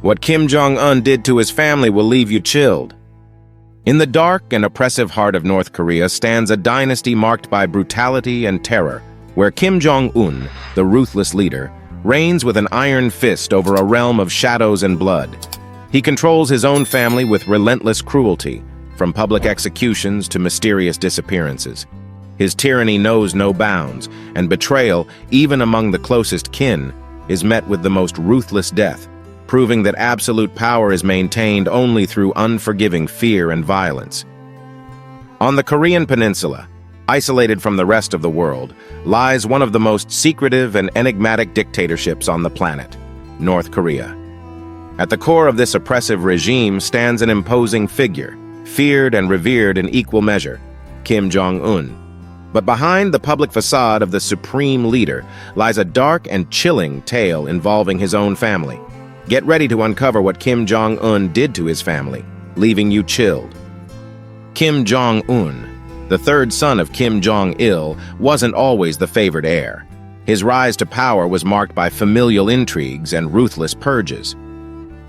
What Kim Jong-un did to his family will leave you chilled. In the dark and oppressive heart of North Korea stands a dynasty marked by brutality and terror, where Kim Jong-un, the ruthless leader, reigns with an iron fist over a realm of shadows and blood. He controls his own family with relentless cruelty, from public executions to mysterious disappearances. His tyranny knows no bounds, and betrayal, even among the closest kin, is met with the most ruthless death, proving that absolute power is maintained only through unforgiving fear and violence. On the Korean peninsula, isolated from the rest of the world, lies one of the most secretive and enigmatic dictatorships on the planet, North Korea. At the core of this oppressive regime stands an imposing figure, feared and revered in equal measure, Kim Jong-un. But behind the public facade of the supreme leader lies a dark and chilling tale involving his own family. Get ready to uncover what Kim Jong-un did to his family, leaving you chilled. Kim Jong-un, the third son of Kim Jong-il, wasn't always the favored heir. His rise to power was marked by familial intrigues and ruthless purges.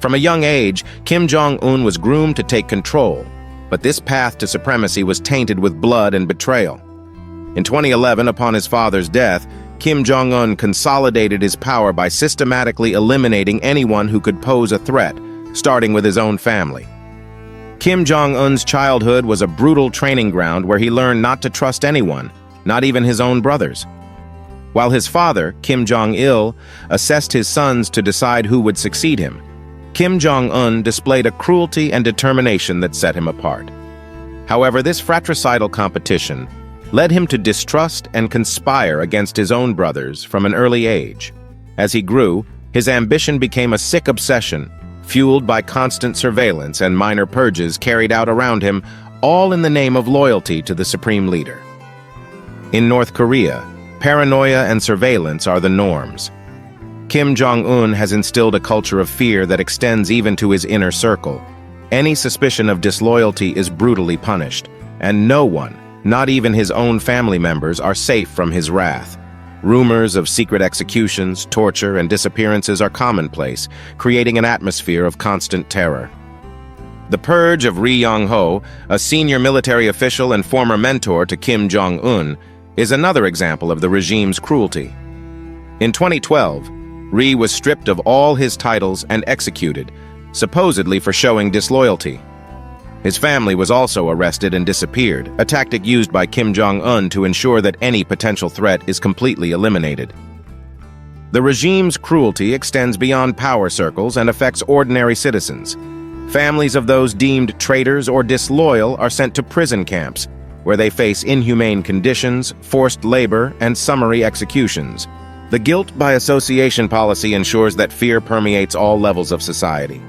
From a young age, Kim Jong-un was groomed to take control, but this path to supremacy was tainted with blood and betrayal. In 2011, upon his father's death, Kim Jong-un consolidated his power by systematically eliminating anyone who could pose a threat, starting with his own family. Kim Jong-un's childhood was a brutal training ground where he learned not to trust anyone, not even his own brothers. While his father, Kim Jong-il, assessed his sons to decide who would succeed him, Kim Jong-un displayed a cruelty and determination that set him apart. However, this fratricidal competition led him to distrust and conspire against his own brothers from an early age. As he grew, his ambition became a sick obsession, fueled by constant surveillance and minor purges carried out around him, all in the name of loyalty to the supreme leader. In North Korea, paranoia and surveillance are the norms. Kim Jong-un has instilled a culture of fear that extends even to his inner circle. Any suspicion of disloyalty is brutally punished, and no one, not even his own family members, are safe from his wrath. Rumors of secret executions, torture, and disappearances are commonplace, creating an atmosphere of constant terror. The purge of Ri Yong-ho, a senior military official and former mentor to Kim Jong-un, is another example of the regime's cruelty. In 2012, Ri was stripped of all his titles and executed, supposedly for showing disloyalty. His family was also arrested and disappeared, a tactic used by Kim Jong-un to ensure that any potential threat is completely eliminated. The regime's cruelty extends beyond power circles and affects ordinary citizens. Families of those deemed traitors or disloyal are sent to prison camps, where they face inhumane conditions, forced labor, and summary executions. The guilt by association policy ensures that fear permeates all levels of society.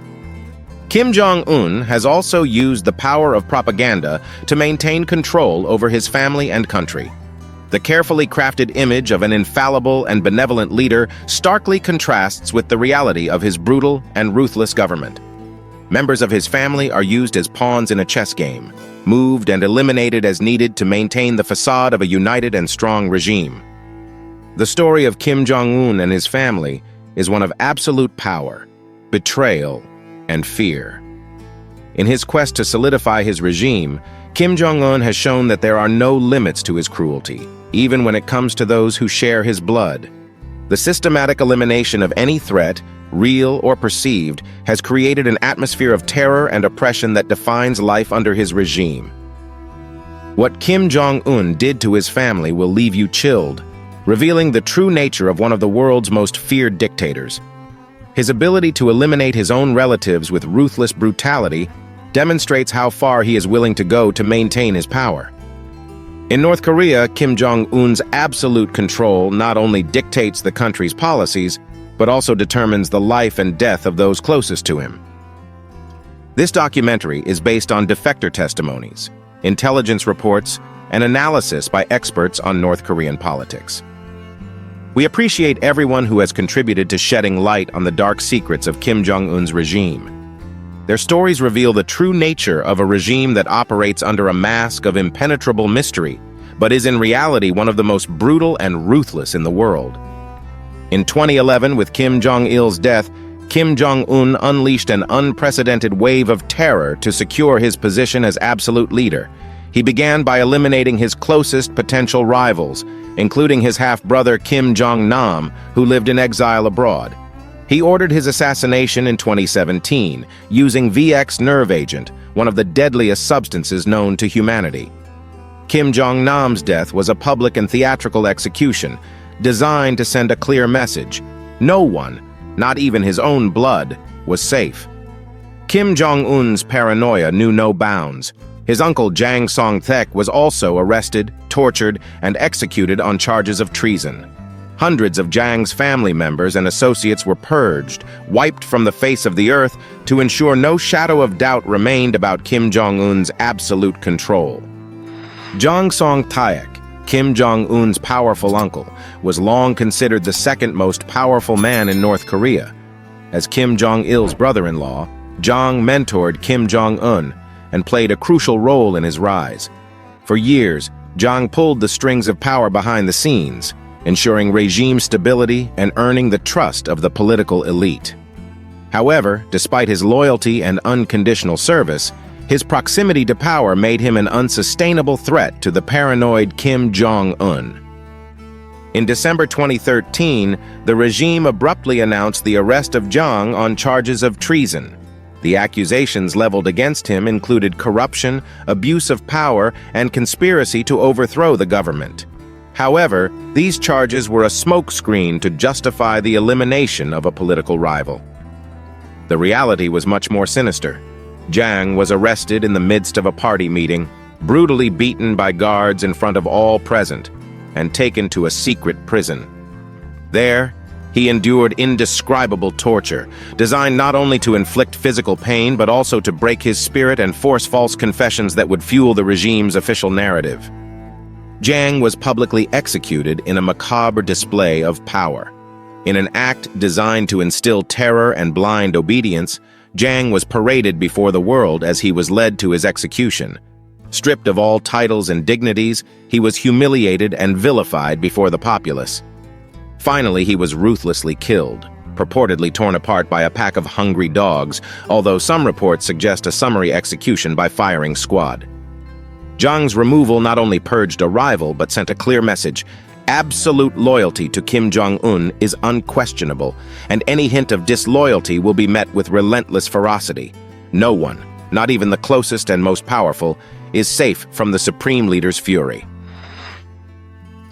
Kim Jong-un has also used the power of propaganda to maintain control over his family and country. The carefully crafted image of an infallible and benevolent leader starkly contrasts with the reality of his brutal and ruthless government. Members of his family are used as pawns in a chess game, moved and eliminated as needed to maintain the facade of a united and strong regime. The story of Kim Jong-un and his family is one of absolute power, betrayal, and fear. In his quest to solidify his regime, Kim Jong-un has shown that there are no limits to his cruelty, even when it comes to those who share his blood. The systematic elimination of any threat, real or perceived, has created an atmosphere of terror and oppression that defines life under his regime. What Kim Jong-un did to his family will leave you chilled, revealing the true nature of one of the world's most feared dictators. His ability to eliminate his own relatives with ruthless brutality demonstrates how far he is willing to go to maintain his power. In North Korea, Kim Jong-un's absolute control not only dictates the country's policies, but also determines the life and death of those closest to him. This documentary is based on defector testimonies, intelligence reports, and analysis by experts on North Korean politics. We appreciate everyone who has contributed to shedding light on the dark secrets of Kim Jong-un's regime. Their stories reveal the true nature of a regime that operates under a mask of impenetrable mystery, but is in reality one of the most brutal and ruthless in the world. In 2011, with Kim Jong-il's death, Kim Jong-un unleashed an unprecedented wave of terror to secure his position as absolute leader. He began by eliminating his closest potential rivals, including his half-brother Kim Jong-nam, who lived in exile abroad. He ordered his assassination in 2017, using VX nerve agent, one of the deadliest substances known to humanity. Kim Jong-nam's death was a public and theatrical execution, designed to send a clear message. No one, not even his own blood, was safe. Kim Jong-un's paranoia knew no bounds. His uncle Jang Song-thaek was also arrested, tortured, and executed on charges of treason. Hundreds of Jang's family members and associates were purged, wiped from the face of the earth, to ensure no shadow of doubt remained about Kim Jong-un's absolute control. Jang Song-thaek, Kim Jong-un's powerful uncle, was long considered the second most powerful man in North Korea. As Kim Jong-il's brother-in-law, Jang mentored Kim Jong-un and played a crucial role in his rise. For years, Jang pulled the strings of power behind the scenes, ensuring regime stability and earning the trust of the political elite. However, despite his loyalty and unconditional service, his proximity to power made him an unsustainable threat to the paranoid Kim Jong-un. In December 2013, the regime abruptly announced the arrest of Jang on charges of treason. The accusations leveled against him included corruption, abuse of power, and conspiracy to overthrow the government. However, these charges were a smokescreen to justify the elimination of a political rival. The reality was much more sinister. Jang was arrested in the midst of a party meeting, brutally beaten by guards in front of all present, and taken to a secret prison. There, he endured indescribable torture, designed not only to inflict physical pain but also to break his spirit and force false confessions that would fuel the regime's official narrative. Jang was publicly executed in a macabre display of power. In an act designed to instill terror and blind obedience, Jang was paraded before the world as he was led to his execution. Stripped of all titles and dignities, he was humiliated and vilified before the populace. Finally, he was ruthlessly killed, purportedly torn apart by a pack of hungry dogs, although some reports suggest a summary execution by firing squad. Jang's removal not only purged a rival, but sent a clear message. Absolute loyalty to Kim Jong-un is unquestionable, and any hint of disloyalty will be met with relentless ferocity. No one, not even the closest and most powerful, is safe from the supreme leader's fury.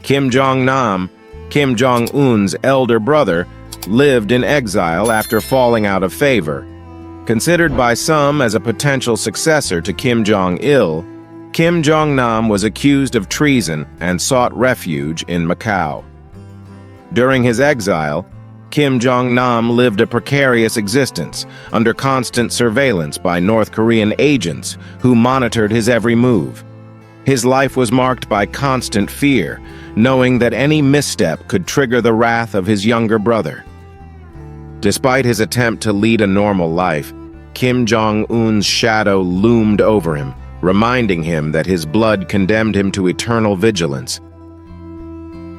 Kim Jong-nam, Kim Jong-un's elder brother, lived in exile after falling out of favor. Considered by some as a potential successor to Kim Jong-il, Kim Jong-nam was accused of treason and sought refuge in Macau. During his exile, Kim Jong-nam lived a precarious existence under constant surveillance by North Korean agents who monitored his every move. His life was marked by constant fear, knowing that any misstep could trigger the wrath of his younger brother. Despite his attempt to lead a normal life, Kim Jong-un's shadow loomed over him, reminding him that his blood condemned him to eternal vigilance.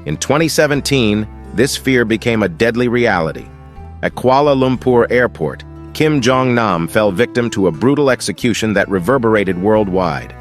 In 2017, this fear became a deadly reality. At Kuala Lumpur Airport, Kim Jong-nam fell victim to a brutal execution that reverberated worldwide.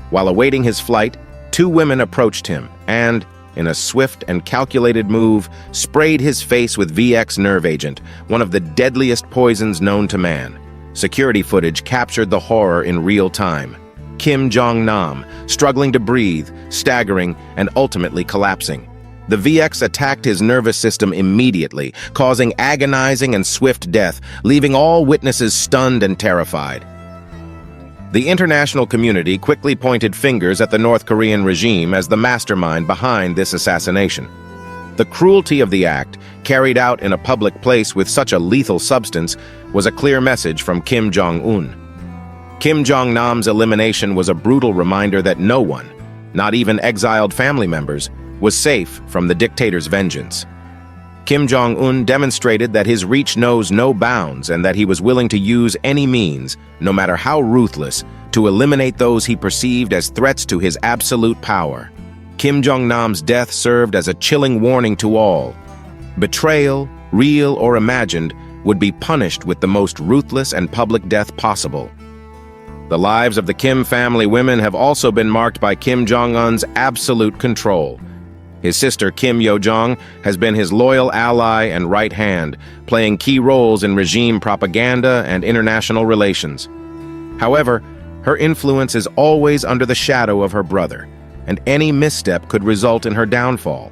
While awaiting his flight, two women approached him and, in a swift and calculated move, sprayed his face with VX nerve agent, one of the deadliest poisons known to man. Security footage captured the horror in real time. Kim Jong-nam, struggling to breathe, staggering, and ultimately collapsing. The VX attacked his nervous system immediately, causing agonizing and swift death, leaving all witnesses stunned and terrified. The international community quickly pointed fingers at the North Korean regime as the mastermind behind this assassination. The cruelty of the act, carried out in a public place with such a lethal substance, was a clear message from Kim Jong-un. Kim Jong-nam's elimination was a brutal reminder that no one, not even exiled family members, was safe from the dictator's vengeance. Kim Jong-un demonstrated that his reach knows no bounds and that he was willing to use any means, no matter how ruthless, to eliminate those he perceived as threats to his absolute power. Kim Jong-nam's death served as a chilling warning to all. Betrayal, real or imagined, would be punished with the most ruthless and public death possible. The lives of the Kim family women have also been marked by Kim Jong-un's absolute control. His sister Kim Yo-jong has been his loyal ally and right hand, playing key roles in regime propaganda and international relations. However, her influence is always under the shadow of her brother, and any misstep could result in her downfall.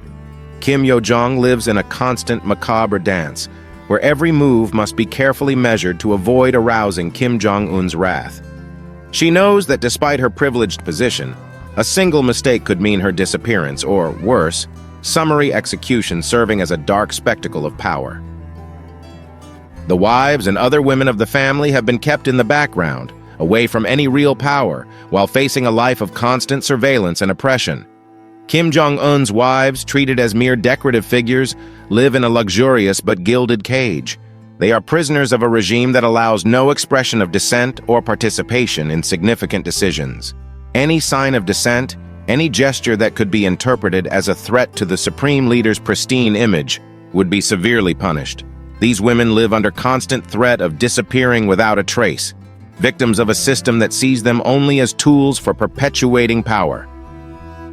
Kim Yo-jong lives in a constant macabre dance, where every move must be carefully measured to avoid arousing Kim Jong-un's wrath. She knows that despite her privileged position, a single mistake could mean her disappearance, or worse, summary execution, serving as a dark spectacle of power. The wives and other women of the family have been kept in the background, away from any real power, while facing a life of constant surveillance and oppression. Kim Jong-un's wives, treated as mere decorative figures, live in a luxurious but gilded cage. They are prisoners of a regime that allows no expression of dissent or participation in significant decisions. Any sign of dissent, any gesture that could be interpreted as a threat to the supreme leader's pristine image, would be severely punished. These women live under constant threat of disappearing without a trace, victims of a system that sees them only as tools for perpetuating power.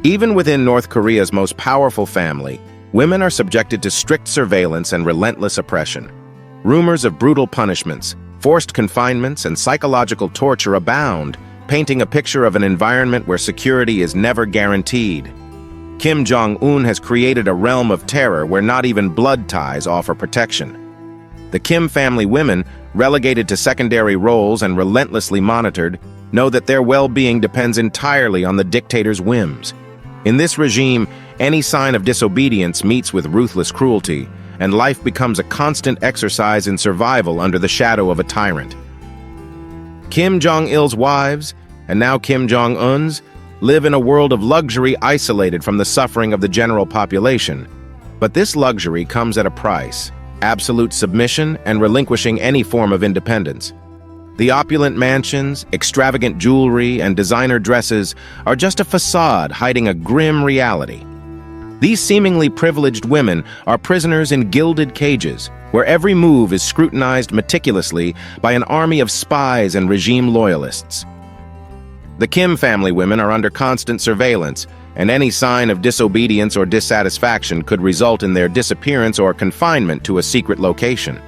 Even within North Korea's most powerful family, women are subjected to strict surveillance and relentless oppression. Rumors of brutal punishments, forced confinements, and psychological torture abound, painting a picture of an environment where security is never guaranteed. Kim Jong-un has created a realm of terror where not even blood ties offer protection. The Kim family women, relegated to secondary roles and relentlessly monitored, know that their well-being depends entirely on the dictator's whims. In this regime, any sign of disobedience meets with ruthless cruelty, and life becomes a constant exercise in survival under the shadow of a tyrant. Kim Jong-il's wives, and now Kim Jong-un's, live in a world of luxury isolated from the suffering of the general population. But this luxury comes at a price: absolute submission and relinquishing any form of independence. The opulent mansions, extravagant jewelry, and designer dresses are just a facade hiding a grim reality. These seemingly privileged women are prisoners in gilded cages, where every move is scrutinized meticulously by an army of spies and regime loyalists. The Kim family women are under constant surveillance, and any sign of disobedience or dissatisfaction could result in their disappearance or confinement to a secret location.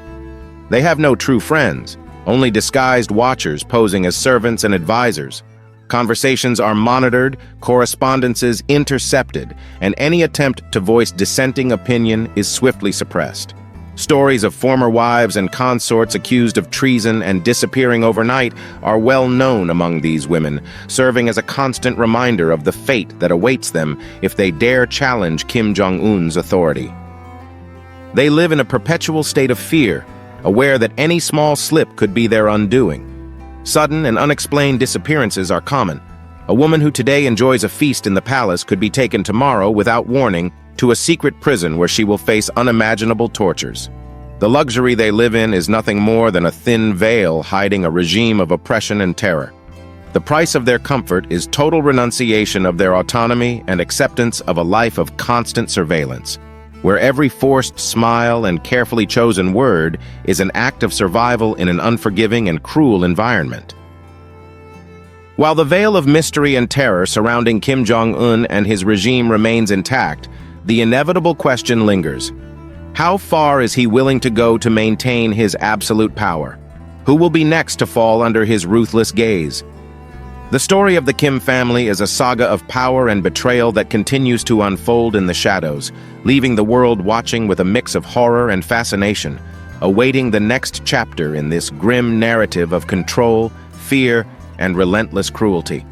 They have no true friends, only disguised watchers posing as servants and advisors. Conversations are monitored, correspondences intercepted, and any attempt to voice dissenting opinion is swiftly suppressed. Stories of former wives and consorts accused of treason and disappearing overnight are well known among these women, serving as a constant reminder of the fate that awaits them if they dare challenge Kim Jong-un's authority. They live in a perpetual state of fear, aware that any small slip could be their undoing. Sudden and unexplained disappearances are common. A woman who today enjoys a feast in the palace could be taken tomorrow without warning to a secret prison where she will face unimaginable tortures. The luxury they live in is nothing more than a thin veil hiding a regime of oppression and terror. The price of their comfort is total renunciation of their autonomy and acceptance of a life of constant surveillance, where every forced smile and carefully chosen word is an act of survival in an unforgiving and cruel environment. While the veil of mystery and terror surrounding Kim Jong-un and his regime remains intact, the inevitable question lingers. How far is he willing to go to maintain his absolute power? Who will be next to fall under his ruthless gaze? The story of the Kim family is a saga of power and betrayal that continues to unfold in the shadows, leaving the world watching with a mix of horror and fascination, awaiting the next chapter in this grim narrative of control, fear, and relentless cruelty.